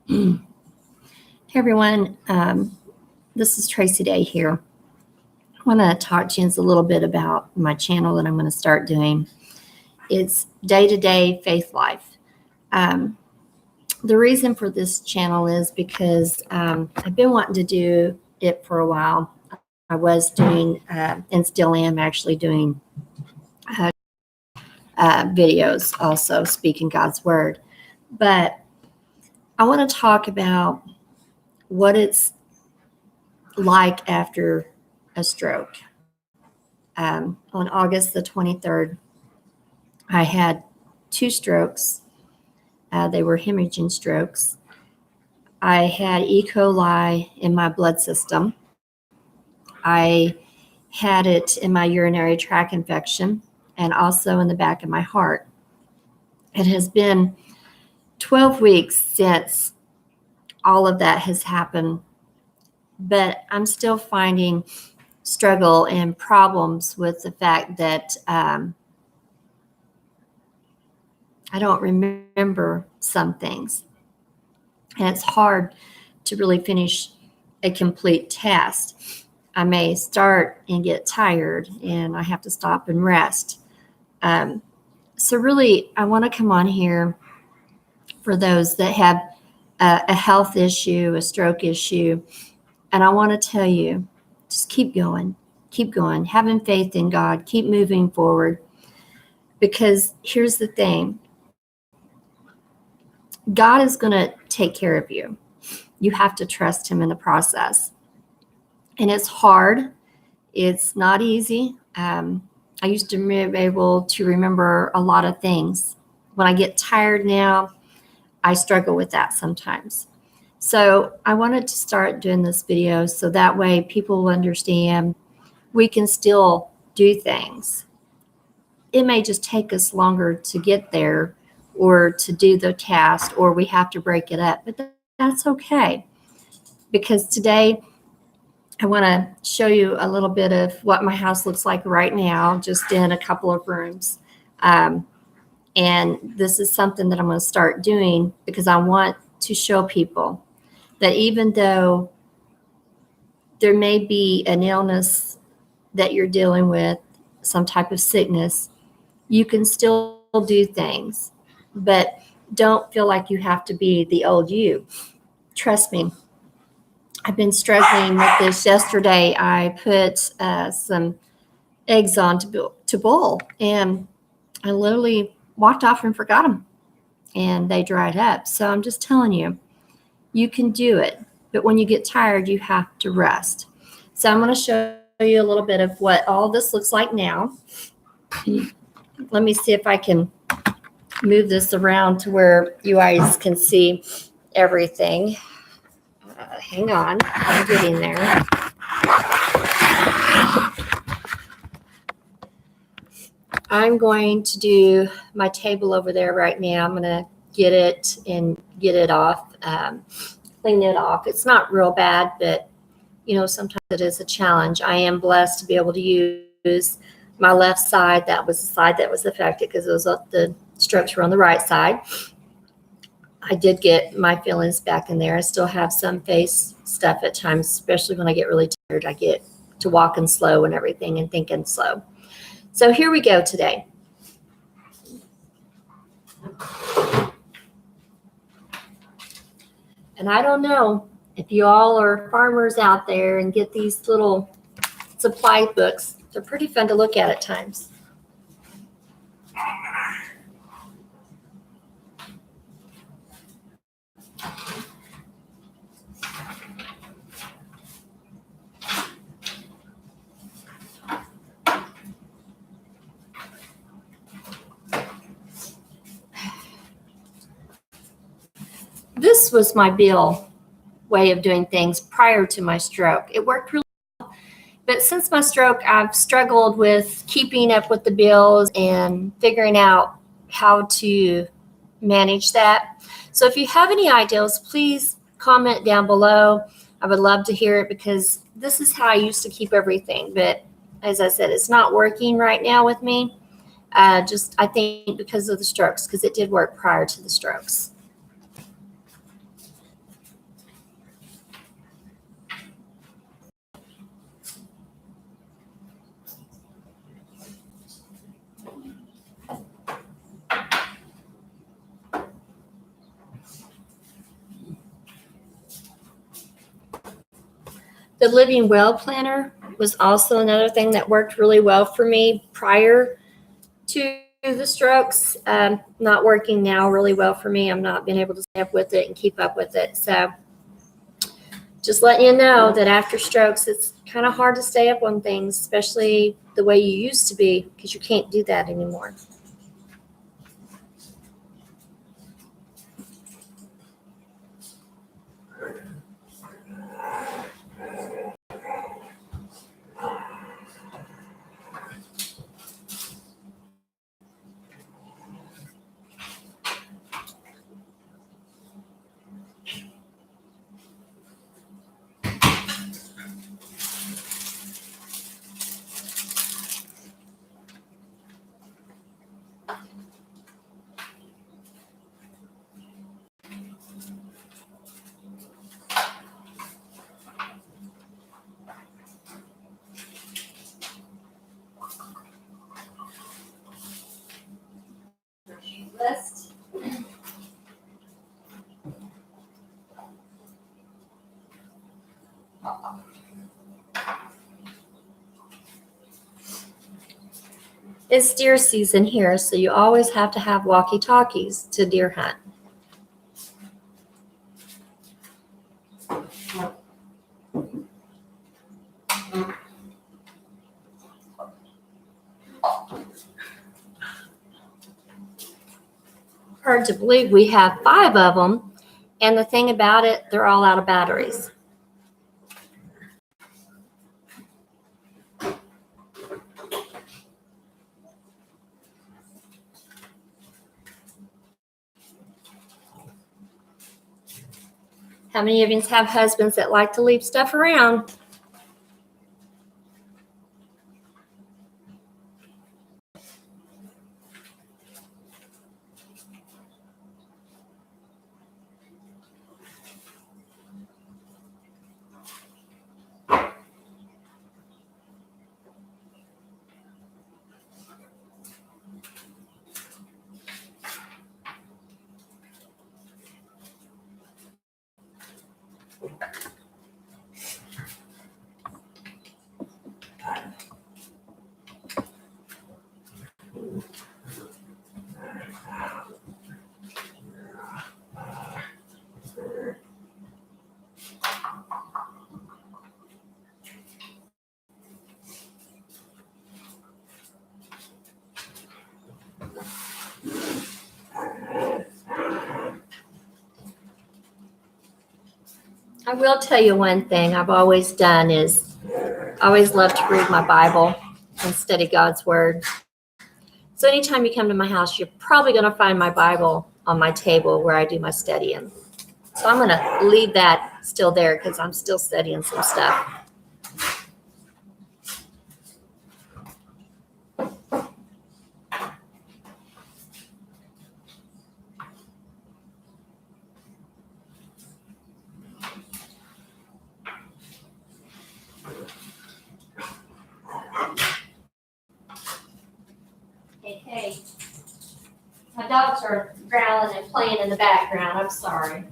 Hey everyone, this is Tracy Day here. I want to talk to you a little bit about my channel that I'm going to start doing. It's day-to-day faith life. The reason for this channel is because I've been wanting to do it for a while. I was doing, and still am actually doing videos, also speaking God's word. But I want to talk about what it's like after a stroke. On August the 23rd, I had 2 strokes. They were hemorrhaging strokes. I had E. coli in my blood system. I had it in my urinary tract infection and also in the back of my heart. It has been 12 weeks since all of that has happened, but I'm still finding struggle and problems with the fact that I don't remember some things. And it's hard to really finish a complete task. I may start and get tired and I have to stop and rest. So really, I want to come on here for those that have a health issue, a stroke issue. And I want to tell you, just keep going, having faith in God, keep moving forward. Because here's the thing, God is going to take care of you. You have to trust him in the process. And it's hard. It's not easy. I used to be able to remember a lot of things. When I get tired now, I struggle with that sometimes. So I wanted to start doing this video so that way people will understand we can still do things. It may just take us longer to get there or to do the task, or we have to break it up, but that's okay. Because today I want to show you a little bit of what my house looks like right now, just in a couple of rooms. And this is something that I'm going to start doing because I want to show people that even though there may be an illness that you're dealing with, some type of sickness, you can still do things, but don't feel like you have to be the old you. Trust me. I've been struggling with this. Yesterday, I put some eggs on to boil, and I literally walked off and forgot them, and they dried up. So I'm just telling you, you can do it, but when you get tired, you have to rest. So I'm going to show you a little bit of what all this looks like now. Let me see if I can move this around to where you guys can see everything. Hang on, I'm getting there. I'm going to do my table over there right now. I'm going to get it off, clean it off. It's not real bad, but sometimes it is a challenge. I am blessed to be able to use my left side. That was the side that was affected because the strokes were on the right side. I did get my feelings back in there. I still have some face stuff at times, especially when I get really tired. I get to walking slow and everything and thinking slow. So here we go today. And I don't know if you all are farmers out there and get these little supply books. They're pretty fun to look at times. This was my bill way of doing things prior to my stroke. It worked really well. But since my stroke, I've struggled with keeping up with the bills and figuring out how to manage that. So if you have any ideas, please comment down below. I would love to hear it because this is how I used to keep everything. But as I said, it's not working right now with me. I think because of the strokes, because it did work prior to the strokes. The Living Well planner was also another thing that worked really well for me prior to the strokes. Not working now really well for me. I'm not being able to stay up with it and keep up with it. So just letting you know that after strokes, it's kind of hard to stay up on things, especially the way you used to be, because you can't do that anymore. List. It's deer season here, so you always have to have walkie-talkies to deer hunt. Hard to believe we have 5 of them, and the thing about it, they're all out of batteries. How many of you have husbands that like to leave stuff around? I will tell you one thing I've always done is I always love to read my Bible and study God's Word. So anytime you come to my house, you're probably going to find my Bible on my table where I do my studying. So I'm going to leave that still there because I'm still studying some stuff. Hey, my dogs are growling and playing in the background. I'm sorry.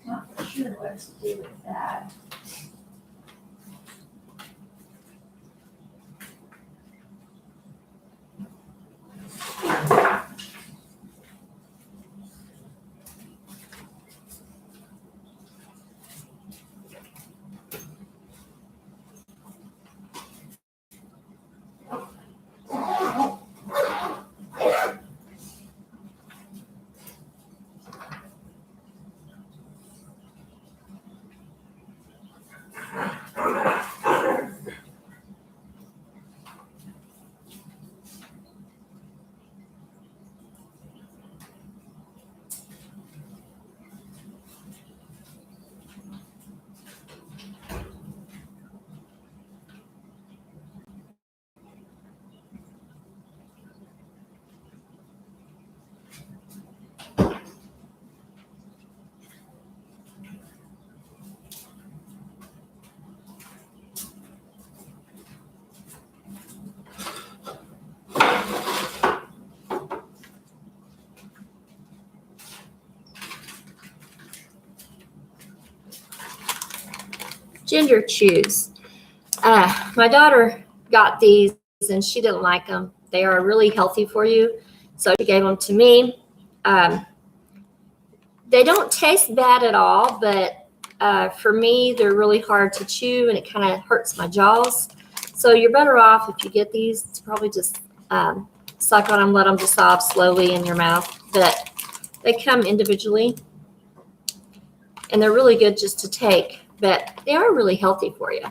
Not sure what to do with that. Ginger chews. My daughter got these and she didn't like them. They are really healthy for you, so she gave them to me. They don't taste bad at all, but for me, they're really hard to chew and it kind of hurts my jaws. So you're better off if you get these to probably just suck on them, let them dissolve slowly in your mouth. But they come individually and they're really good just to take, but they are really healthy for you.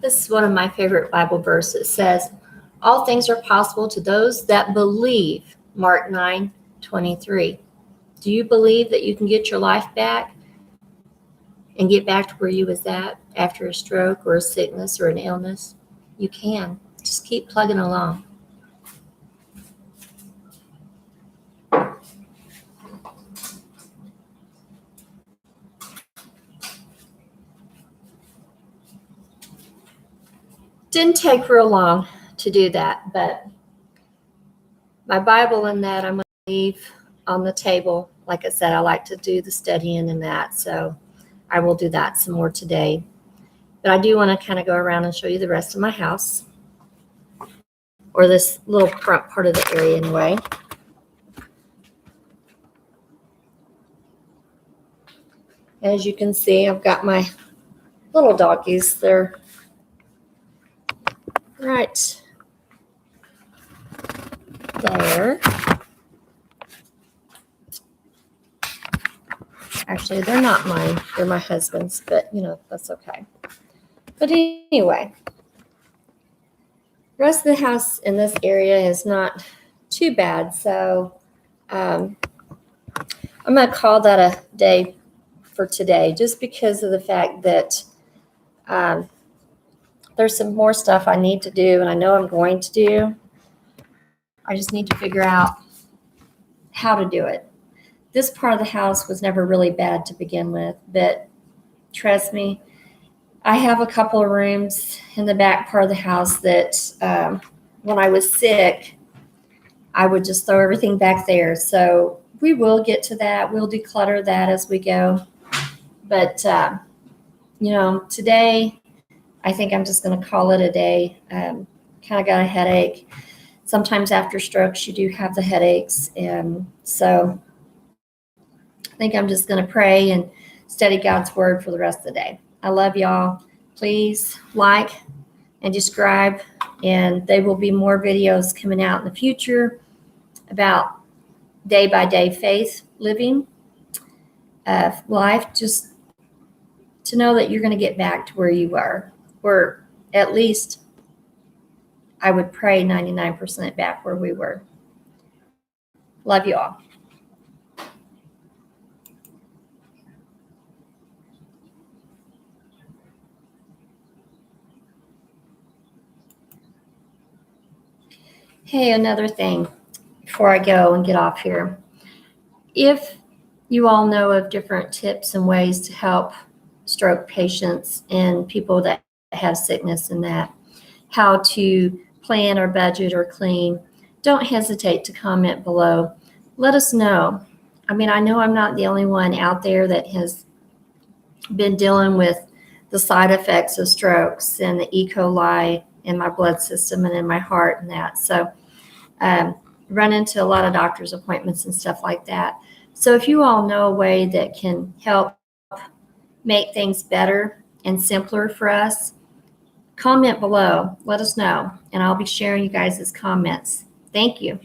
This is one of my favorite Bible verses. It says, all things are possible to those that believe. Mark 9:23. Do you believe that you can get your life back and get back to where you was at after a stroke or a sickness or an illness? You can. Just keep plugging along. Didn't take real long to do that, but my Bible and that I'm going to leave on the table. Like I said, I like to do the studying and that, so I will do that some more today. But I do want to kind of go around and show you the rest of my house, or this little front part of the area anyway. As you can see, I've got my little doggies. They're right there. Actually, they're not mine. They're my husband's, but that's okay. But anyway, the rest of the house in this area is not too bad. So I'm going to call that a day for today, just because of the fact that there's some more stuff I need to do, and I know I'm going to do. I just need to figure out how to do it. This part of the house was never really bad to begin with, but trust me, I have a couple of rooms in the back part of the house that when I was sick, I would just throw everything back there. So we will get to that. We'll declutter that as we go. But, today, I think I'm just going to call it a day. Kind of got a headache. sometimes after strokes, you do have the headaches. And so I think I'm just going to pray and study God's word for the rest of the day. I love y'all. Please like and subscribe, and there will be more videos coming out in the future about day-by-day faith living life, just to know that you're going to get back to where you were, or at least I would pray 99% back where we were. Love you all. Hey, another thing before I go and get off here. If you all know of different tips and ways to help stroke patients and people that have sickness and that, how to plan or budget or clean, don't hesitate to comment below. Let us know. I mean, I know I'm not the only one out there that has been dealing with the side effects of strokes and the E. coli in my blood system and in my heart and that. So run into a lot of doctor's appointments and stuff like that. So if you all know a way that can help make things better and simpler for us, comment below. Let us know, and I'll be sharing you guys' comments. Thank you.